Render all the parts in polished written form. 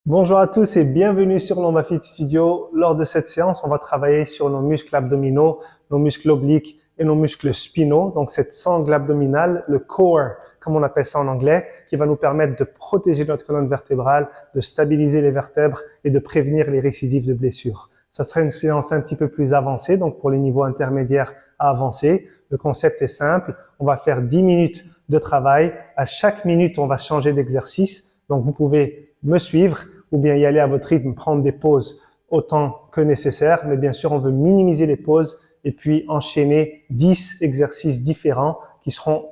Bonjour à tous et bienvenue sur l'OmbaFit Studio. Lors de cette séance, on va travailler sur nos muscles abdominaux, nos muscles obliques et nos muscles spinaux. Donc cette sangle abdominale, le core, comme on appelle ça en anglais, qui va nous permettre de protéger notre colonne vertébrale, de stabiliser les vertèbres et de prévenir les récidives de blessures. Ça sera une séance un petit peu plus avancée, donc pour les niveaux intermédiaires à avancés. Le concept est simple. On va faire 10 minutes de travail. À chaque minute, on va changer d'exercice. Donc vous pouvez me suivre ou bien y aller à votre rythme, prendre des pauses autant que nécessaire. Mais bien sûr, on veut minimiser les pauses et puis enchaîner 10 exercices différents qui seront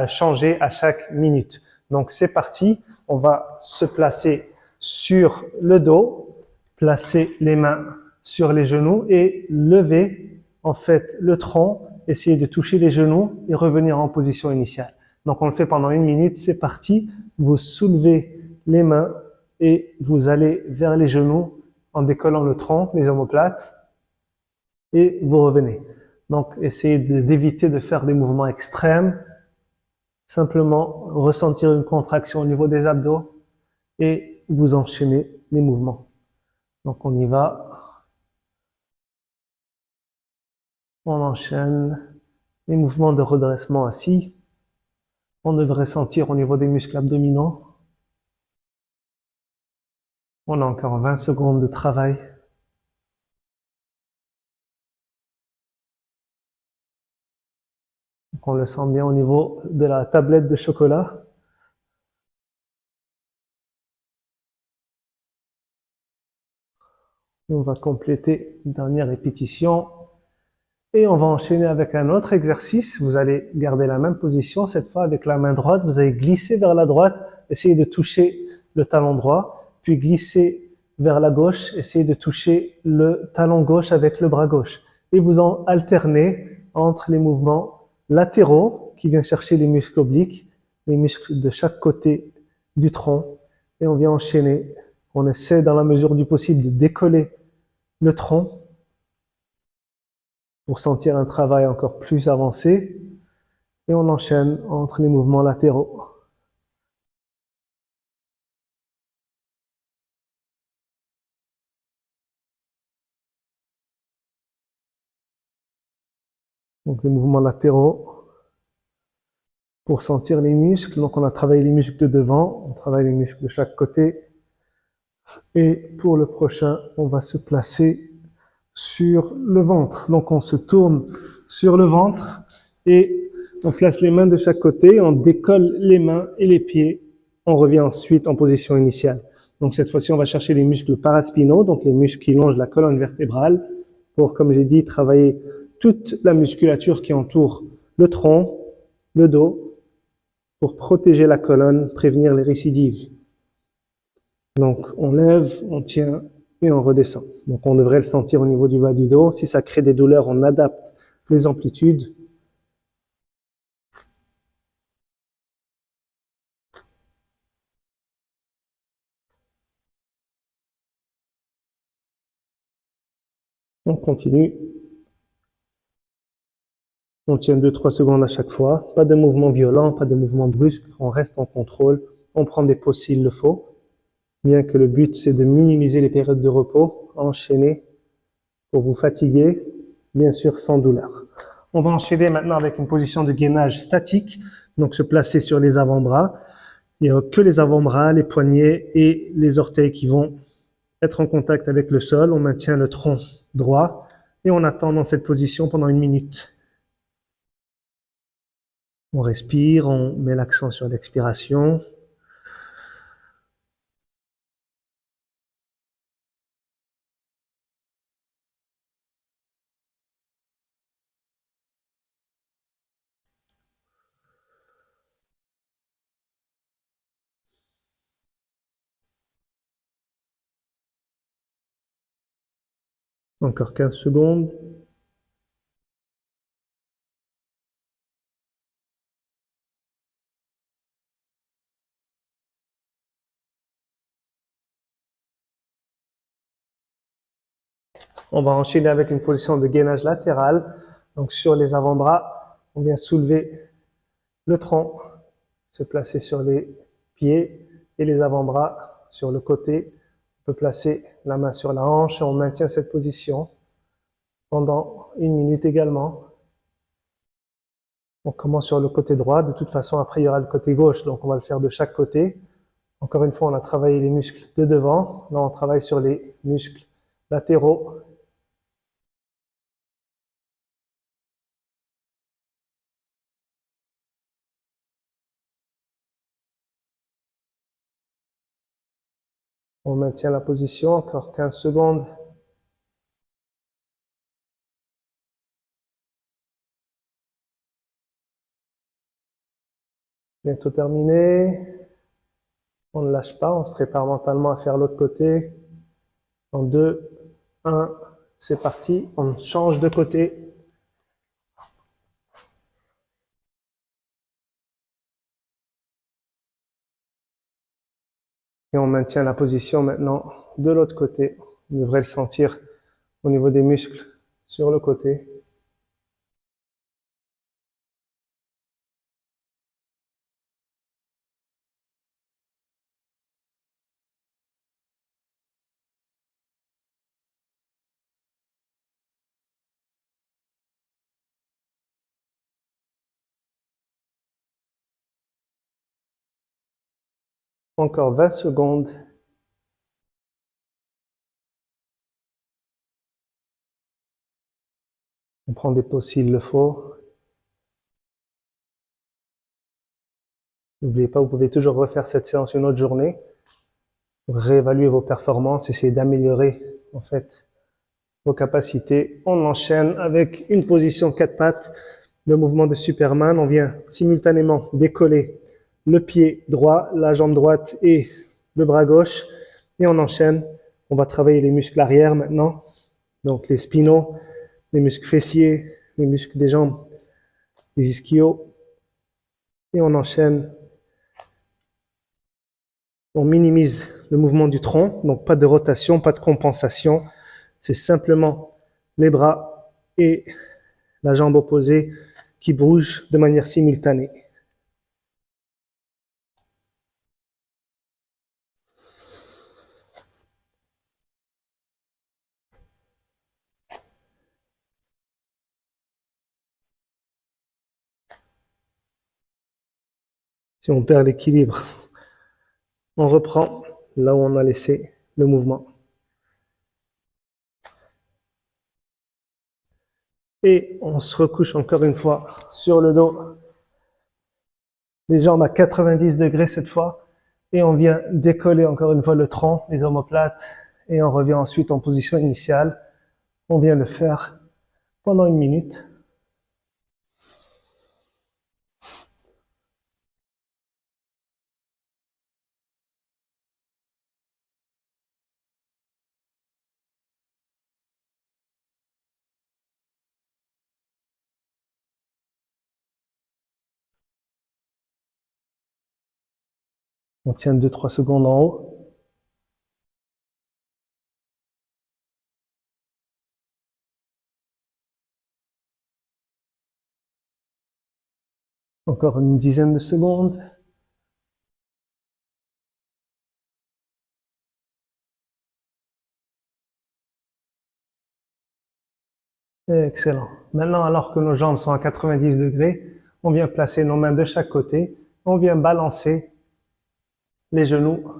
changés à chaque minute. Donc c'est parti. On va se placer sur le dos, placer les mains sur les genoux et lever en fait le tronc, essayer de toucher les genoux et revenir en position initiale. Donc on le fait pendant 1 minute, c'est parti. Vous soulevez les mains et vous allez vers les genoux en décollant le tronc, les omoplates, et vous revenez. Donc essayez d'éviter de faire des mouvements extrêmes, simplement ressentir une contraction au niveau des abdos et vous enchaînez les mouvements. Donc on y va, on enchaîne les mouvements de redressement assis. On devrait sentir au niveau des muscles abdominaux. On a encore 20 secondes de travail. Donc on le sent bien au niveau de la tablette de chocolat. On va compléter une dernière répétition. Et on va enchaîner avec un autre exercice. Vous allez garder la même position, cette fois avec la main droite. Vous allez glisser vers la droite, essayer de toucher le talon droit, puis glisser vers la gauche, essayer de toucher le talon gauche avec le bras gauche. Et vous en alternez entre les mouvements latéraux, qui viennent chercher les muscles obliques, les muscles de chaque côté du tronc. Et on vient enchaîner. On essaie, dans la mesure du possible, de décoller le tronc pour sentir un travail encore plus avancé. Et on enchaîne entre les mouvements latéraux. Donc les mouvements latéraux pour sentir les muscles. Donc on a travaillé les muscles de devant, on travaille les muscles de chaque côté. Et pour le prochain, on va se placer sur le ventre. Donc on se tourne sur le ventre et on place les mains de chaque côté, on décolle les mains et les pieds. On revient ensuite en position initiale. Donc cette fois-ci, on va chercher les muscles paraspinaux, donc les muscles qui longent la colonne vertébrale, pour, comme j'ai dit, travailler toute la musculature qui entoure le tronc, le dos, pour protéger la colonne, prévenir les récidives. Donc on lève, on tient et on redescend. Donc on devrait le sentir au niveau du bas du dos. Si ça crée des douleurs, on adapte les amplitudes. On continue. On tient 2-3 secondes à chaque fois. Pas de mouvement violent, pas de mouvement brusque. On reste en contrôle. On prend des pauses s'il le faut. Bien que le but, c'est de minimiser les périodes de repos, enchaîner pour vous fatiguer, bien sûr sans douleur. On va enchaîner maintenant avec une position de gainage statique. Donc se placer sur les avant-bras. Il n'y a que les avant-bras, les poignets et les orteils qui vont être en contact avec le sol. On maintient le tronc droit et on attend dans cette position pendant 1 minute. On respire, on met l'accent sur l'expiration. Encore 15 secondes. On va enchaîner avec une position de gainage latéral. Donc sur les avant-bras, on vient soulever le tronc, se placer sur les pieds et les avant-bras sur le côté. peut placer la main sur la hanche et on maintient cette position pendant 1 minute également. On commence sur le côté droit. De toute façon, après, il y aura le côté gauche. Donc, on va le faire de chaque côté. Encore une fois, on a travaillé les muscles de devant. Là, on travaille sur les muscles latéraux. On maintient la position. Encore 15 secondes. Bientôt terminé. On ne lâche pas. On se prépare mentalement à faire l'autre côté. En 2, 1, c'est parti. On change de côté. Et on maintient la position maintenant de l'autre côté. Vous devrez le sentir au niveau des muscles sur le côté. Encore 20 secondes. On prend des pauses s'il le faut. N'oubliez pas, vous pouvez toujours refaire cette séance une autre journée pour réévaluer vos performances, essayer d'améliorer en fait vos capacités. On enchaîne avec une position 4 pattes, le mouvement de Superman. On vient simultanément décoller le pied droit, la jambe droite et le bras gauche. Et on enchaîne. On va travailler les muscles arrière maintenant. Donc les spinaux, les muscles fessiers, les muscles des jambes, les ischios. Et on enchaîne. On minimise le mouvement du tronc, donc pas de rotation, pas de compensation. C'est simplement les bras et la jambe opposée qui bougent de manière simultanée. Si on perd l'équilibre, on reprend là où on a laissé le mouvement. Et on se recouche encore une fois sur le dos. Les jambes à 90 degrés cette fois. Et on vient décoller encore une fois le tronc, les omoplates. Et on revient ensuite en position initiale. On vient le faire pendant 1 minute. On tient 2-3 secondes en haut. Encore une dizaine de secondes. Excellent. Maintenant, alors que nos jambes sont à 90 degrés, on vient placer nos mains de chaque côté. On vient balancer les genoux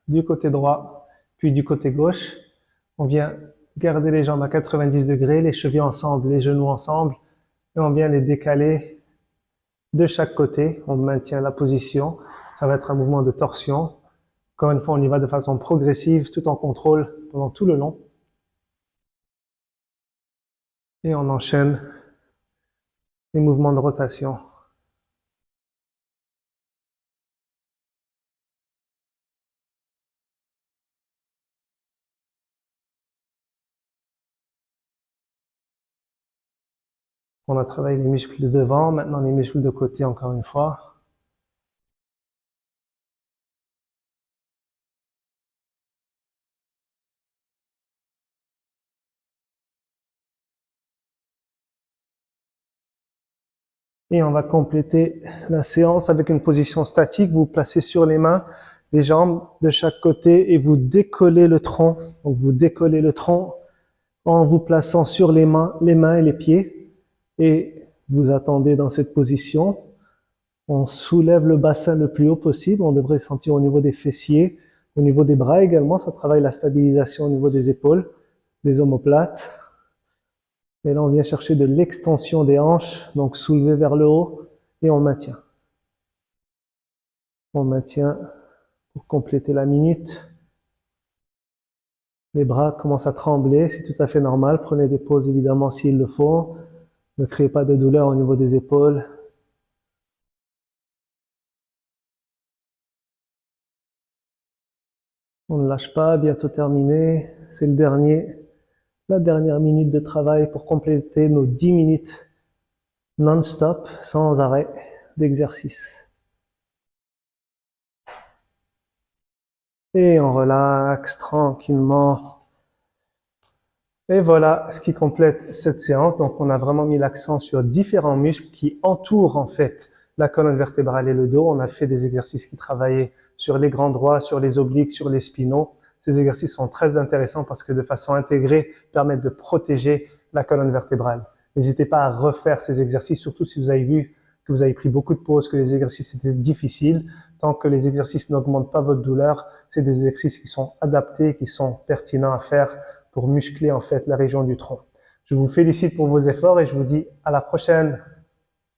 du côté droit, puis du côté gauche. On vient garder les jambes à 90 degrés, les chevilles ensemble, les genoux ensemble. Et on vient les décaler de chaque côté. On maintient la position. Ça va être un mouvement de torsion. Encore une fois, on y va de façon progressive, tout en contrôle pendant tout le long. Et on enchaîne les mouvements de rotation. On a travaillé les muscles de devant, maintenant les muscles de côté encore une fois. Et on va compléter la séance avec une position statique. Vous vous placez sur les mains les jambes de chaque côté et vous décollez le tronc. Donc vous décollez le tronc en vous plaçant sur les mains et les pieds et vous attendez dans cette position. On soulève le bassin le plus haut possible. On devrait sentir au niveau des fessiers, au niveau des bras également. Ça travaille la stabilisation au niveau des épaules, des omoplates. Et là, on vient chercher de l'extension des hanches, donc soulever vers le haut et on maintient. On maintient pour compléter la minute. Les bras commencent à trembler, c'est tout à fait normal. Prenez des pauses évidemment s'il le faut. Ne créez pas de douleur au niveau des épaules. On ne lâche pas, bientôt terminé. C'est la dernière minute de travail pour compléter nos 10 minutes non-stop, sans arrêt d'exercice. Et on relaxe tranquillement. Et voilà ce qui complète cette séance. Donc, on a vraiment mis l'accent sur différents muscles qui entourent en fait la colonne vertébrale et le dos. On a fait des exercices qui travaillaient sur les grands droits, sur les obliques, sur les spinaux. Ces exercices sont très intéressants parce que de façon intégrée, permettent de protéger la colonne vertébrale. N'hésitez pas à refaire ces exercices, surtout si vous avez vu que vous avez pris beaucoup de pauses, que les exercices étaient difficiles. Tant que les exercices n'augmentent pas votre douleur, c'est des exercices qui sont adaptés, qui sont pertinents à faire pour muscler en fait la région du tronc. Je vous félicite pour vos efforts et je vous dis à la prochaine.